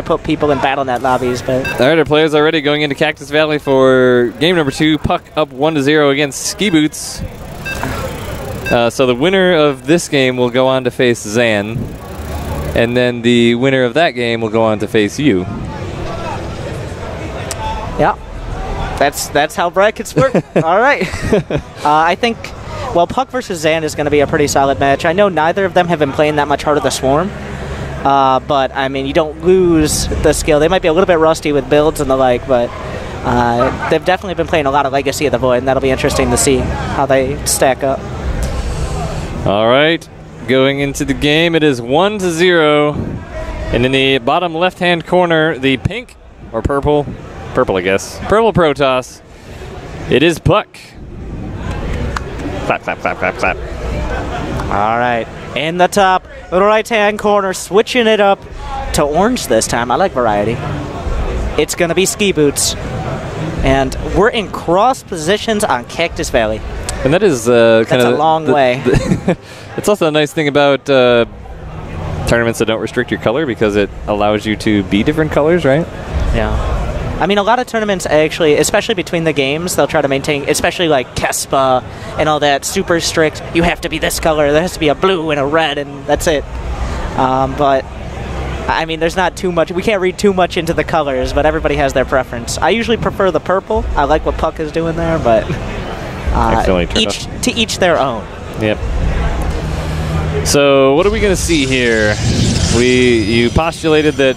put people in BattleNet lobbies, but... All right, our players are ready going into Cactus Valley for game number 2. Puck up 1-0 against Skiboots. So the winner of this game will go on to face Zan, and then the winner of that game will go on to face you. Yeah, that's how brackets work. All right. I think, well, Puck versus Zan is going to be a pretty solid match. I know neither of them have been playing that much Heart of the Swarm. But, I mean, you don't lose the skill. They might be a little bit rusty with builds and the like, but they've definitely been playing a lot of Legacy of the Void, and that'll be interesting to see how they stack up. All right, going into the game, it is 1-0. And in the bottom left-hand corner, the pink, or purple, I guess, purple Protoss, it is Puck. Clap, clap, clap, clap, clap. All right. In the top right-hand corner, switching it up to orange this time. I like variety. It's going to be Skiboots. And we're in cross positions on Cactus Valley. And that is kind of a long way. It's also a nice thing about tournaments that don't restrict your color, because it allows you to be different colors, right? Yeah. I mean, a lot of tournaments actually, especially between the games, they'll try to maintain, especially like Kespa and all that, super strict. You have to be this color. There has to be a blue and a red, and that's it. But, I mean, there's not too much. We can't read too much into the colors, but everybody has their preference. I usually prefer the purple. I like what Puck is doing there, but to each their own. Yep. So, what are we going to see here? You postulated that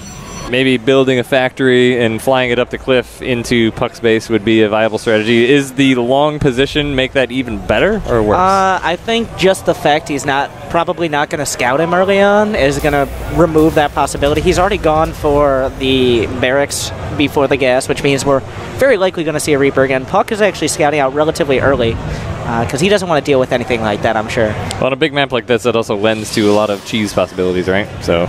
maybe building a factory and flying it up the cliff into Puck's base would be a viable strategy. Is the long position make that even better or worse? I think just the fact he's probably not going to scout him early on is going to remove that possibility. He's already gone for the barracks before the gas, which means we're very likely going to see a Reaper again. Puck is actually scouting out relatively early because he doesn't want to deal with anything like that, I'm sure. Well, on a big map like this, it also lends to a lot of cheese possibilities, right? So...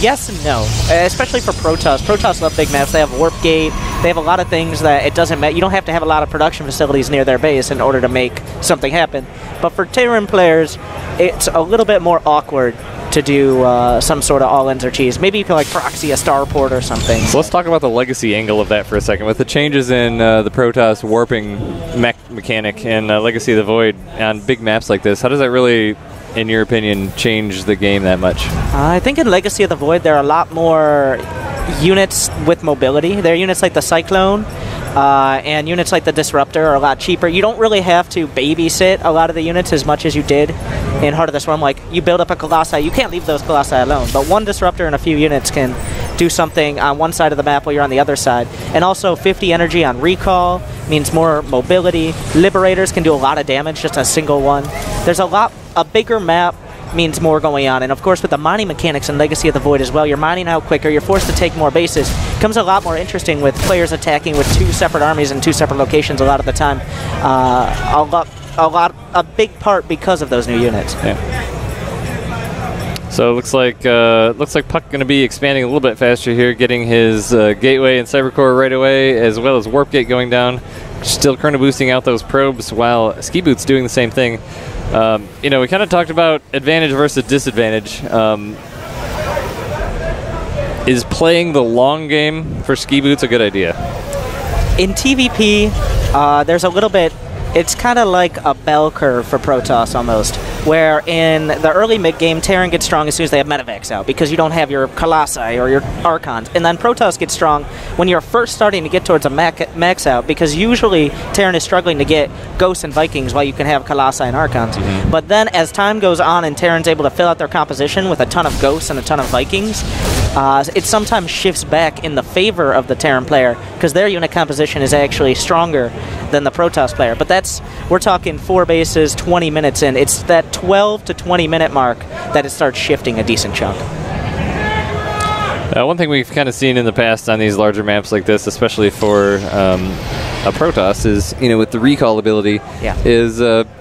yes and no, especially for Protoss. Protoss love big maps. They have Warp Gate. They have a lot of things that it doesn't matter. You don't have to have a lot of production facilities near their base in order to make something happen. But for Terran players, it's a little bit more awkward to do some sort of all-ins or cheese. Maybe you can like proxy a starport or something. So let's talk about the legacy angle of that for a second. With the changes in the Protoss warping mechanic and Legacy of the Void on big maps like this, how does that really, in your opinion, change the game that much? I think in Legacy of the Void there are a lot more units with mobility. There are units like the Cyclone and units like the Disruptor are a lot cheaper. You don't really have to babysit a lot of the units as much as you did in Heart of the Swarm. Like, you build up a Colossi, you can't leave those Colossi alone, but one Disruptor and a few units can do something on one side of the map while you're on the other side. And also 50 energy on Recall means more mobility. Liberators can do a lot of damage, just a single one. There's a bigger map means more going on, and of course with the mining mechanics in Legacy of the Void as well, you're mining out quicker, you're forced to take more bases. It becomes a lot more interesting with players attacking with 2 separate armies in 2 separate locations a lot of the time. A big part because of those new units. Yeah. So it looks like Puck going to be expanding a little bit faster here, getting his Gateway and Cybercore right away, as well as Warp Gate going down. Still kind of boosting out those probes, while Skiboots doing the same thing. You know, we kind of talked about advantage versus disadvantage. Is playing the long game for Skiboots a good idea? In TVP, there's a little bit, it's kind of like a bell curve for Protoss almost, where in the early mid-game, Terran gets strong as soon as they have Medivacs out, because you don't have your Colossi or your Archons. And then Protoss gets strong when you're first starting to get towards a max out, because usually Terran is struggling to get Ghosts and Vikings while you can have Colossi and Archons. Mm-hmm. But then as time goes on and Terran's able to fill out their composition with a ton of Ghosts and a ton of Vikings, it sometimes shifts back in the favor of the Terran player, because their unit composition is actually stronger than the Protoss player. But we're talking 4 bases, 20 minutes in. It's that 12 to 20 minute mark that it starts shifting a decent chunk. One thing we've kind of seen in the past on these larger maps like this, especially for a Protoss, is, you know, with the recall ability, is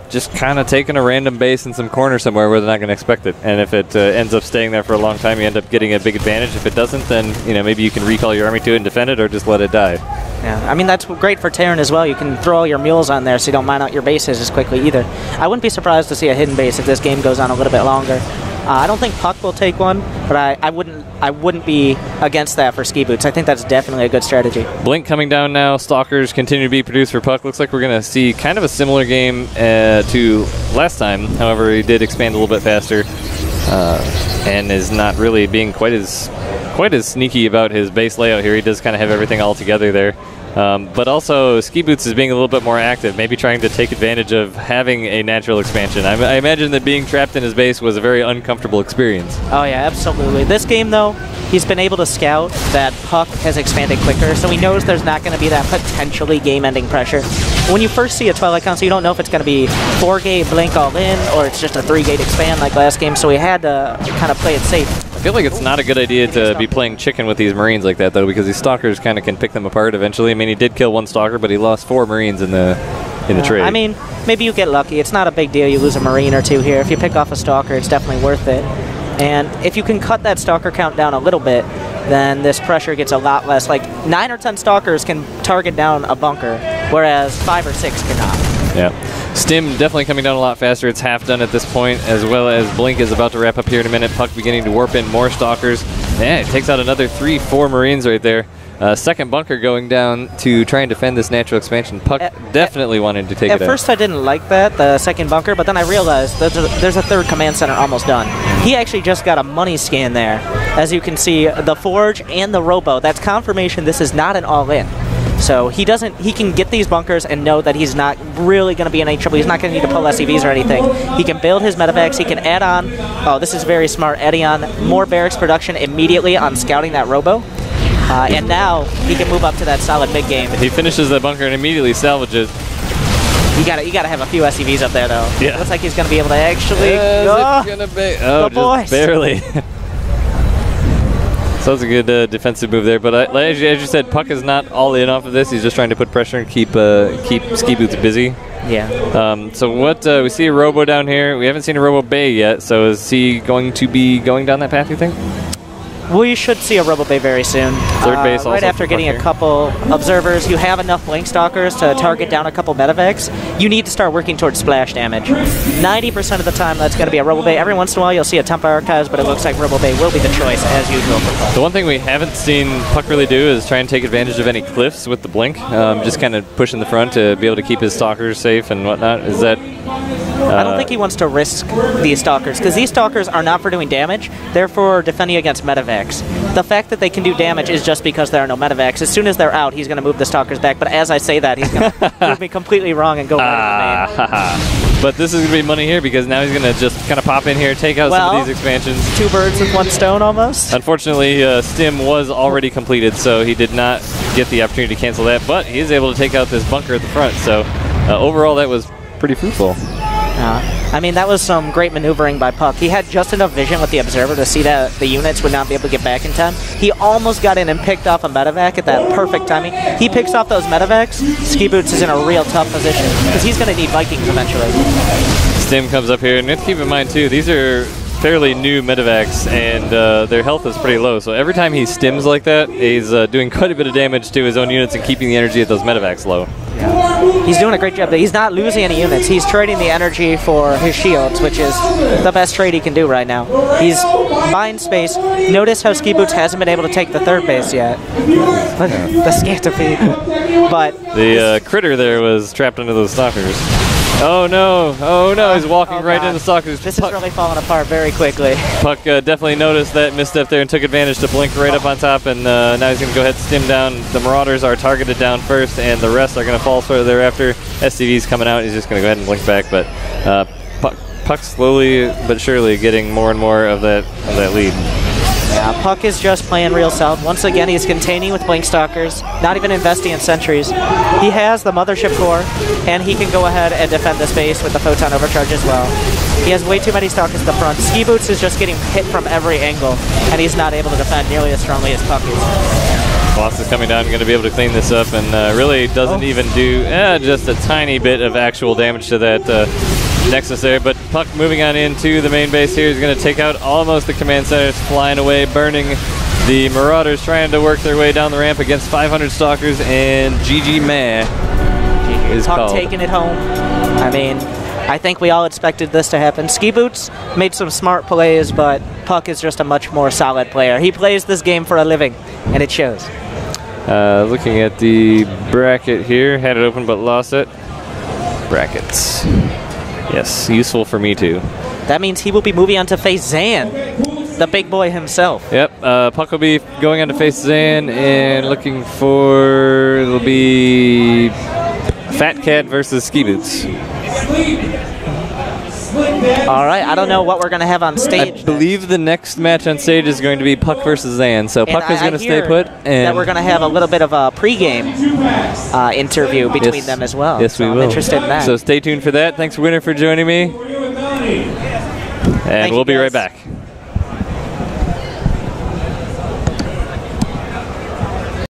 just kind of taking a random base in some corner somewhere where they're not going to expect it. And if it ends up staying there for a long time, you end up getting a big advantage. If it doesn't, then, you know, maybe you can recall your army to it and defend it, or just let it die. Yeah, I mean, that's great for Terran as well. You can throw all your mules on there so you don't mine out your bases as quickly either. I wouldn't be surprised to see a hidden base if this game goes on a little bit longer. I don't think Puck will take one, but I wouldn't be against that for Skiboots. I think that's definitely a good strategy. Blink coming down now. Stalkers continue to be produced for Puck. Looks like we're going to see kind of a similar game to last time. However, he did expand a little bit faster and is not really being quite as sneaky about his base layout here. He does kind of have everything all together there. But also, Skiboots is being a little bit more active, maybe trying to take advantage of having a natural expansion. I imagine that being trapped in his base was a very uncomfortable experience. Oh yeah, absolutely. This game, though, he's been able to scout that Puck has expanded quicker, so he knows there's not going to be that potentially game-ending pressure. When you first see a Twilight Council, you don't know if it's going to be 4-gate Blink all in, or it's just a 3-gate expand like last game, so he had to kind of play it safe. I feel like it's not a good idea to be playing chicken with these Marines like that, though, because these Stalkers kind of can pick them apart eventually. I mean, he did kill one Stalker, but he lost 4 Marines in the trade. I mean, maybe you get lucky. It's not a big deal. You lose a Marine or 2 here. If you pick off a Stalker, it's definitely worth it. And if you can cut that Stalker count down a little bit, then this pressure gets a lot less. Like, 9 or 10 Stalkers can target down a bunker, whereas 5 or 6 cannot. Yeah. Stim definitely coming down a lot faster. It's half done at this point, as well as Blink is about to wrap up here in a minute. Puck beginning to warp in more Stalkers. Yeah, it takes out another 3-4 Marines right there. Second bunker going down to try and defend this natural expansion. Puck definitely wanted to take it out. At first I didn't like that, the second bunker, but then I realized that there's a third command center almost done. He actually just got a money scan there. As you can see, the Forge and the Robo, that's confirmation this is not an all-in. So he can get these bunkers and know that he's not really going to be in any trouble. He's not going to need to pull SCVs or anything. He can build his medevacs. He can add on, oh, this is very smart, adding on more barracks production immediately on scouting that Robo. And now he can move up to that solid mid game. He finishes the bunker and immediately salvages. You gotta have a few SCVs up there though. Yeah. Looks like he's gonna be able to actually. Just barely. So that's a good defensive move there. But as you said, Puck is not all in off of this. He's just trying to put pressure and keep Skiboots busy. Yeah. So what we see a Robo down here. We haven't seen a Robo Bay yet. So is he going to be going down that path, you think? We should see a Robo Bay very soon. Third base also right after getting a couple observers, you have enough Blink Stalkers to target down a couple medevacs. You need to start working towards splash damage. 90% of the time, that's going to be a Robo Bay. Every once in a while, you'll see a Tempa Archives, but it looks like Robo Bay will be the choice as usual for Puck. The one thing we haven't seen Puck really do is try and take advantage of any cliffs with the Blink. Just kind of push in the front to be able to keep his Stalkers safe and whatnot. Is that? I don't think he wants to risk these Stalkers, because these Stalkers are not for doing damage, they're for defending against medevacs. The fact that they can do damage is just because there are no medevacs. As soon as they're out, he's going to move the Stalkers back, but as I say that, he's going to prove me completely wrong and go right in the main. But this is going to be money here, because now he's going to just kind of pop in here, take out some of these expansions. 2 birds with 1 stone almost. Unfortunately, Stim was already completed, so he did not get the opportunity to cancel that, but he is able to take out this bunker at the front, so overall that was pretty fruitful. I mean, that was some great maneuvering by Puck. He had just enough vision with the Observer to see that the units would not be able to get back in time. He almost got in and picked off a medevac at that perfect timing. He picks off those medevacs, Skiboots is in a real tough position, because he's going to need Vikings eventually. Stim comes up here, and you have to keep in mind, too, these are fairly new medevacs, and their health is pretty low. So every time he stims like that, he's doing quite a bit of damage to his own units and keeping the energy of those medevacs low. Yeah. He's doing a great job. He's not losing any units. He's trading the energy for his shields, which is the best trade he can do right now. He's buying space. Notice how Skiboots hasn't been able to take the third base yet. The Scantipede. But the critter there was trapped under those Stalkers. Oh no, he's walking right into the Stalkers. This is really falling apart very quickly. Puck definitely noticed that misstep there and took advantage to blink right up on top, and now he's going to go ahead and stim down. The Marauders are targeted down first, and the rest are going to fall sort of thereafter. SCV's coming out, he's just going to go ahead and blink back, but Puck slowly but surely getting more and more of that lead. Yeah, Puck is just playing real solid. Once again, he's containing with Blink Stalkers, not even investing in sentries. He has the Mothership Core, and he can go ahead and defend the space with the Photon Overcharge as well. He has way too many Stalkers at the front. Skiboots is just getting hit from every angle, and he's not able to defend nearly as strongly as Puck is. Boss is coming down, going to be able to clean this up, and really doesn't even do just a tiny bit of actual damage to that Nexus there, but Puck moving on into the main base here is going to take out almost the command centers, flying away, burning the Marauders, trying to work their way down the ramp against 500 Stalkers, and GG Meh is Puck called. taking it home. I mean, I think we all expected this to happen. Skiboots made some smart plays, but Puck is just a much more solid player. He plays this game for a living, and it shows. Looking at the bracket here, had it open but lost it. Brackets. Yes, useful for me too. That means he will be moving on to face Zan, the big boy himself. Yep, Puck will be going on to face Zan and looking for, it'll be Fat Cat versus Skiboots. All right, I don't know what we're going to have on stage. I believe the next match on stage is going to be Puck versus Zan. So Puck is going to stay put. And that we're going to have a little bit of a pregame interview between them as well. Yes, we will. I'm interested in that. So stay tuned for that. Thanks, Winner, for joining me. And we'll be right back.